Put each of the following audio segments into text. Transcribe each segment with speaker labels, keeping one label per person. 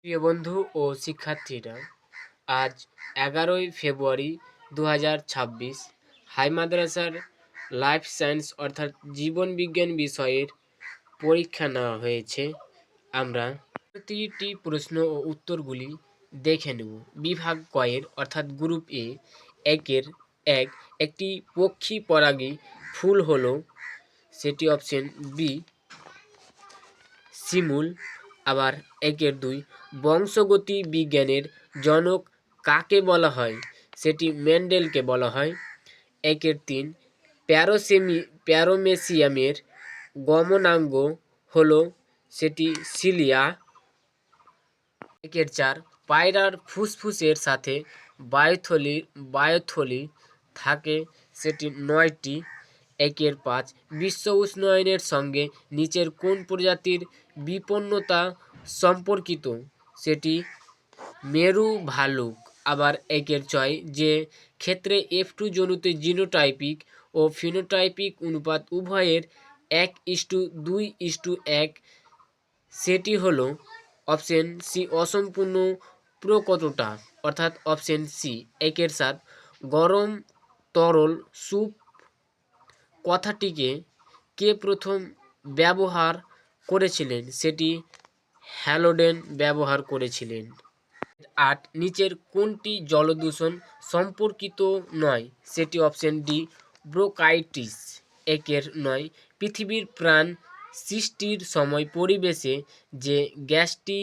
Speaker 1: প্রিয় বন্ধু ও শিক্ষার্থীরা, আজ 11ই ফেব্রুয়ারি 2026 হাই মাদ্রাসার লাইফ সায়েন্স অর্থাৎ জীবন বিজ্ঞান বিষয়ের পরীক্ষা নেওয়া হয়েছে। আমরা প্রতিটি প্রশ্ন ও উত্তরগুলি দেখে নেব। বিভাগ কয়ের অর্থাৎ গ্রুপ এ একের একটি পক্ষী পরাগী ফুল হলো, সেটি অপশন বি শিমুল। আবার 1-2 বংশগতি বিজ্ঞানের জনক কাকে বলা হয়, সেটি মেন্ডেলকে বলা হয়। 1-3 প্যারোমেসিয়ামের গমনাঙ্গ হলো, সেটি সিলিয়া। 1-4 পায়রার ফুসফুসের সাথে বায়োথলি থাকে, সেটি 9টি। 1-5 বিশ্ব উষ্ণায়নের সঙ্গে নিচের কোন প্রজাতির বিপন্নতা সম্পর্কিত, সেটি মেরু ভালুক। আবার 1-6 যে ক্ষেত্রে F2 জনুতে জিনোটাইপিক ও ফিনোটাইপিক অনুপাত উভয়ের 1:2:1, সেটি হলো অপশন সি অসম্পূর্ণ প্রকটতা, অর্থাৎ অপশন সি। 1-7 গরম তরল স্যুপ কথাটিকে কে প্রথম ব্যবহার করেছিলেন, সেটি হ্যালোডেন ব্যবহার করেছিলেন। 8 নিচের কোনটি জলদূষণ সম্পর্কিত নয়, সেটি অপশন ডি ব্রোঙ্কাইটিস। 1-9 পৃথিবীর প্রাণ সৃষ্টির সময় পরিবেশে যে গ্যাসটি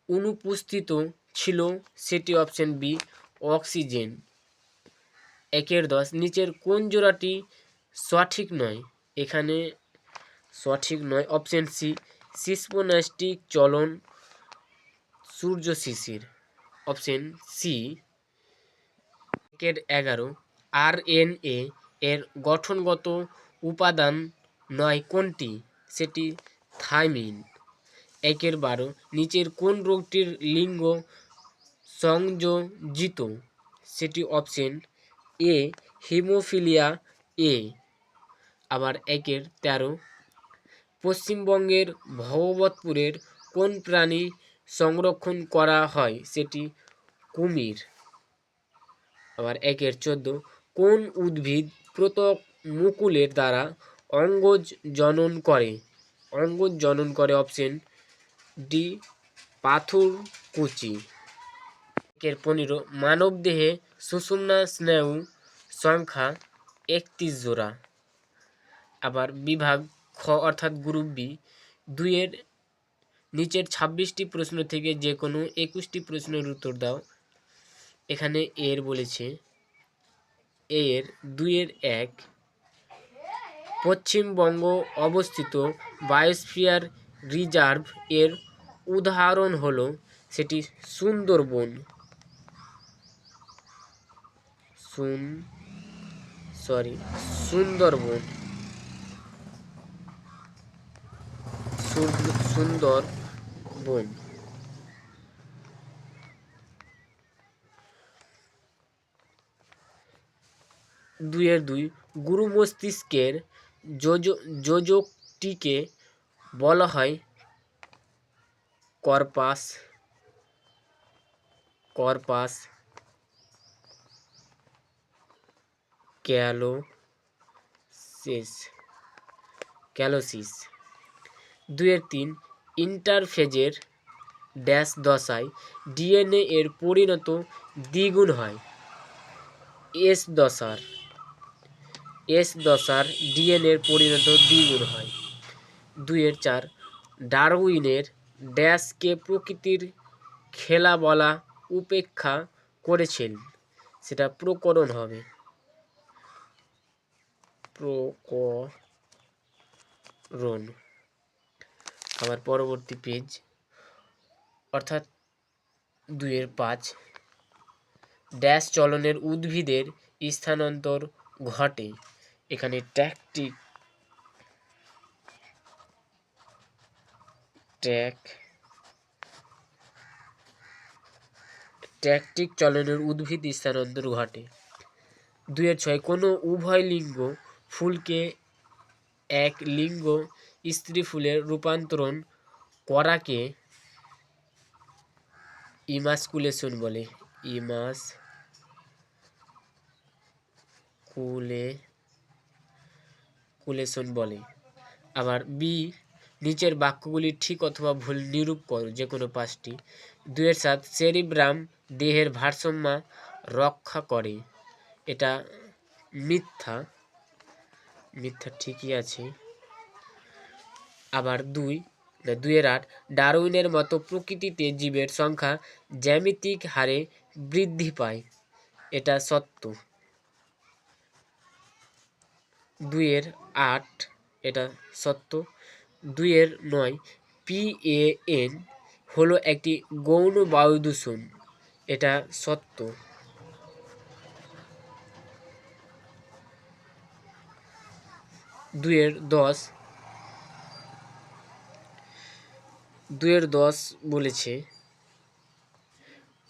Speaker 1: অনুপস্থিত ছিল, সেটি অপশন বি অক্সিজেন। 1-10 নিচের কোন জোড়াটি সঠিক নয়, এখানে সঠিক নয় অপশন সি সিস্পোনাস্টিক চলন সূর্য শিশির, অপশন সি। 1-11 RNA এর গঠনগত উপাদান নয় কোনটি, সেটি থাইমিন। 1-12 নিচের কোন রোগটির লিঙ্গ সংযোজিত, সেটি অপশন এ হিমোফিলিয়া এ। আবার 1-13 পশ্চিমবঙ্গের ভগবতপুরের কোন প্রাণী সংরক্ষণ করা হয়, সেটি কুমির। আবার 1-14 কোন উদ্ভিদ প্রতক মুকুলের দ্বারা অঙ্গজ জনন করে, অপশন ডি পাথরকুচি। 1-15 মানবদেহে সুষুম্না স্নায়ু সংখ্যা 31 জোড়া। আবার বিভাগ খ অর্থাৎ গ্রুপ বি 2 নিচের 26টি প্রশ্ন থেকে যে কোনো 21টি প্রশ্নের উত্তর দাও। এখানে এর বলেছে 2-1 পশ্চিমবঙ্গ অবস্থিত বায়োস্ফিয়ার রিজার্ভ এর উদাহরণ হলো, সেটি সুন্দরবন। সুন্দরবন। 2-2 গুরু মস্তিষ্কের যোজকটিকে বলা হয় কর্পাস ক্যালোসিস। 2-3 ইন্টারফেজের ড্যাশ দশায় ডিএনএ এর পরিণত দ্বিগুণ হয়, এস দশার ডিএনএ এর পরিণত দ্বিগুণ হয়। 2-4 ডারউইনের ড্যাশকে প্রকৃতির খেলা বলা উপেক্ষা করেছেন, সেটা প্রকরণ হবে। আবার পরবর্তী পেজ অর্থাৎ 2-5 ড্যাশ চলনের উদ্ভিদের স্থানান্তর ঘটে, এখানে ট্যাকটিক চলনের উদ্ভিদ স্থানান্তর ঘটে। 2-6 কোনো উভয় লিঙ্গ ফুলকে এক লিঙ্গ স্ত্রী ফুলে রূপান্তরণ করাকে ইমাসকুলেশন বলে, ইমাসকুলেশন বলে। আবার বি, নিচের বাক্যগুলি ঠিক অথবা ভুল নিরূপ করো, যে কোনো 5টি। 2-7 সেরিব্রাম দেহের ভারসাম্য রক্ষা করে, এটা মিথ্যা, ঠিকই আছে। আবার 2-8 ডারউইনের মতো প্রকৃতিতে জীবের সংখ্যা জ্যামিতিক হারে বৃদ্ধি পায়, এটা সত্য। 2-8 এটা সত্য। 2-9 PAN হলো একটি গৌণ বায়ু দূষণ, এটা সত্য। 2-10 বলেছে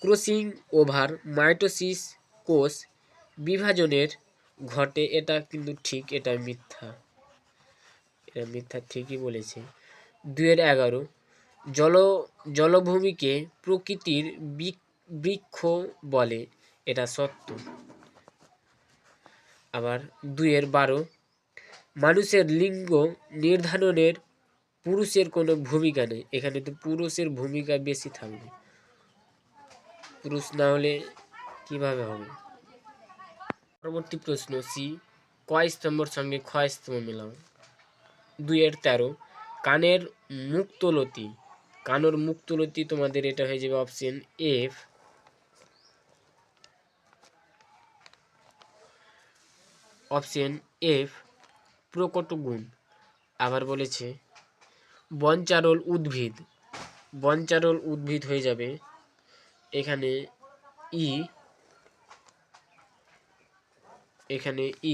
Speaker 1: ক্রসিং ওভার মাইটোসিস কোষ বিভাজনের ঘটে, এটা কিন্তু ঠিক, এটা মিথ্যা, ঠিকই বলেছে। 2-11 জলভূমিকে প্রকৃতির বৃক্ষ বলে, এটা সত্য। আবার 2-12 মানুষের লিঙ্গ নির্ধারণের পুরুষের কোনো ভূমিকা নেই, এখানে তো পুরুষের ভূমিকা বেশি থাকবে, পুরুষ না হলে কিভাবে হবে। পরবর্তী প্রশ্ন সি, কয় স্তম্ভর সঙ্গে ক্ষয় স্তম্ভ মেলাও। 2-13 কানের মুক্তলতি, তোমাদের এটা হয়ে যাবে অপশন এফ। প্রকট গুণ। আবার বলেছে বনচারল উদ্ভিদ হয়ে যাবে এখানে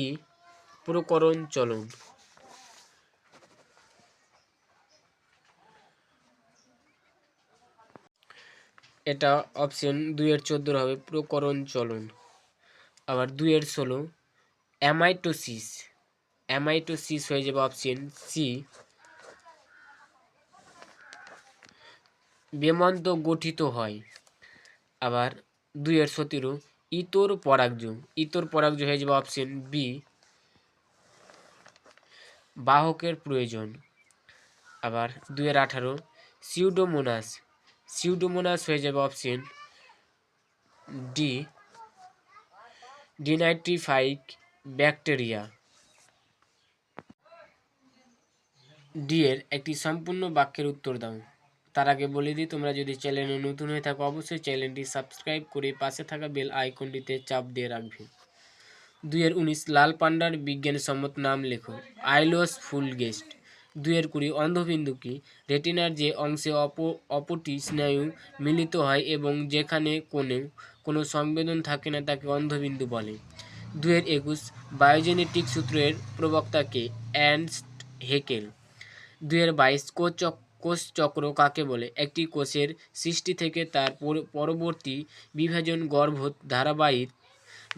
Speaker 1: ই প্রকরণ চলন। এটা অপশন 2-14 হবে প্রকরণ চলন। আবার 2-16 অ্যামাইটোসিস হয়ে যাবে অপশন সি বেমন্ত গঠিত হয়। আবার 2-17 ইতর পরাগজ হয়ে যাবে অপশন বি বাহকের প্রয়োজন। আবার 2-18 সিউডোমোনাস হয়ে যাবে অপশন ডি ডিনাইট্রিফাইক ব্যাকটেরিয়া। ডি এর একটি সম্পূর্ণ বাক্যের উত্তর দাও। তার আগে বলে দিই, তোমরা যদি চ্যানেলে নতুন হয়ে থাকো অবশ্যই চ্যানেলটি সাবস্ক্রাইব করে পাশে থাকা বেল আইকনটিতে চাপ দিয়ে রাখবে। 2-19 লাল পান্ডার বিজ্ঞানসম্মত নাম লেখো। আইলোস ফুলগেস্ট। 2-20 অন্ধবিন্দু কি? রেটিনার যে অংশে অপটি স্নায়ু মিলিত হয় এবং যেখানে কোনো সংবেদন থাকে না তাকে অন্ধবিন্দু বলে। 2-21 বায়োজেনেটিক সূত্রের প্রবক্তা কে? অ্যার্নস্ট হেকেল। 2-22 কোষ চক্র কাকে বলে? একটি কোষের সৃষ্টি থেকে তার পরবর্তী বিভাজন গর্ভত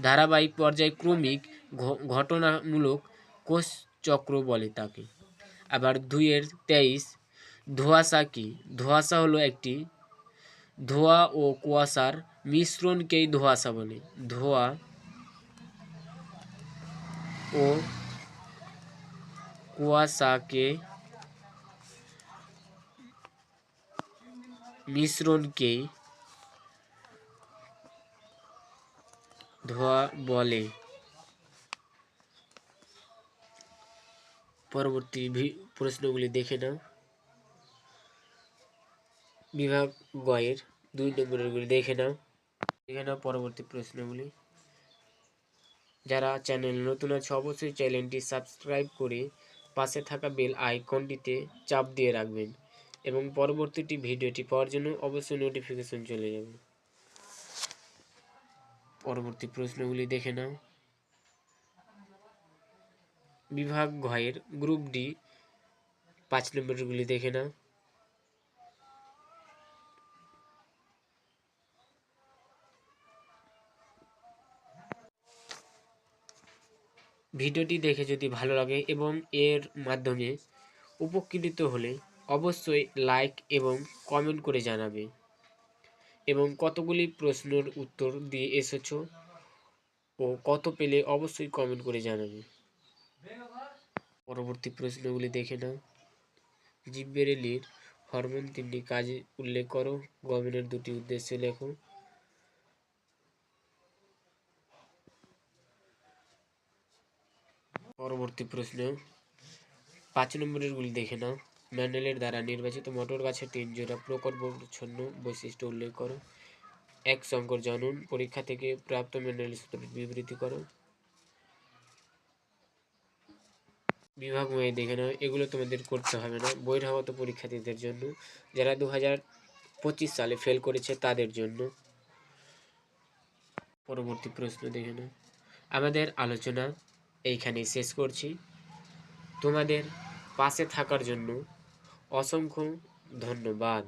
Speaker 1: ধারাবাহিক পর্যায়ক্রমিক ঘটনামূলক কোষ চক্র বলে তাকে। আবার 2-23 ধোঁয়াশা কি? ধোঁয়াশা হলো একটি ধোঁয়া ও কুয়াশার মিশ্রণকেই ধোঁয়াশা বলে। ধোঁয়া ও কুয়াশাকে মিশ্রণকেই ধোঁয়া বলে। পরবর্তী প্রশ্নগুলি দেখে নাও। বিভাগ গয়ের 2 নম্বরেরগুলি দেখে নাও। পরবর্তী প্রশ্নগুলি। যারা চ্যানেল নতুন আছে অবশ্যই চ্যানেলটি সাবস্ক্রাইব করে পাশে থাকা বেল আইকনটিতে চাপ দিয়ে রাখবেন এবং পরবর্তীটি ভিডিওটি পাওয়ার জন্য অবশ্যই নোটিফিকেশন চলে যাবে। পরবর্তী প্রশ্নগুলি দেখে নাও। বিভাগ ঘয়ের গ্রুপ ডি 5 নম্বরগুলি দেখে নাও। ভিডিওটি দেখে যদি ভালো লাগে এবং এর মাধ্যমে উপকৃত হলে অবশ্যই লাইক এবং কমেন্ট করে জানাবে এবং কতগুলি প্রশ্নের উত্তর দিয়ে এসেছো ও কত পেলে অবশ্যই কমেন্ট করে জানাবে। পরবর্তী প্রশ্নগুলি দেখে নাও। জিব্বেরেলির হরমোন 3টি কাজে উল্লেখ করো। গভর্নমেন্টের 2টি উদ্দেশ্য লেখো। পরবর্তী প্রশ্ন 5 নম্বরের গুলি দেখে নাও। ম্যান্ডেলের দ্বারা নির্বাচিত মটর গাছের 3 জোড়া প্রকট পরিচ্ছন্ন বৈশিষ্ট্য উল্লেখ করো। 1 শঙ্কর জনন পরীক্ষা থেকে প্রাপ্ত ম্যান্ডেলের সূত্রের বিবৃতি করো। বিভাগময় দেখে নাও, এগুলো তোমাদের করতে হবে না, বহিরাগত পরীক্ষার্থীদের জন্য, যারা 2025 সালে ফেল করেছে তাদের জন্য। পরবর্তী প্রশ্ন দেখে নাও। আমাদের আলোচনা এইখানেই শেষ করছি। তোমাদের পাশে থাকার জন্য অসংখ্য ধন্যবাদ।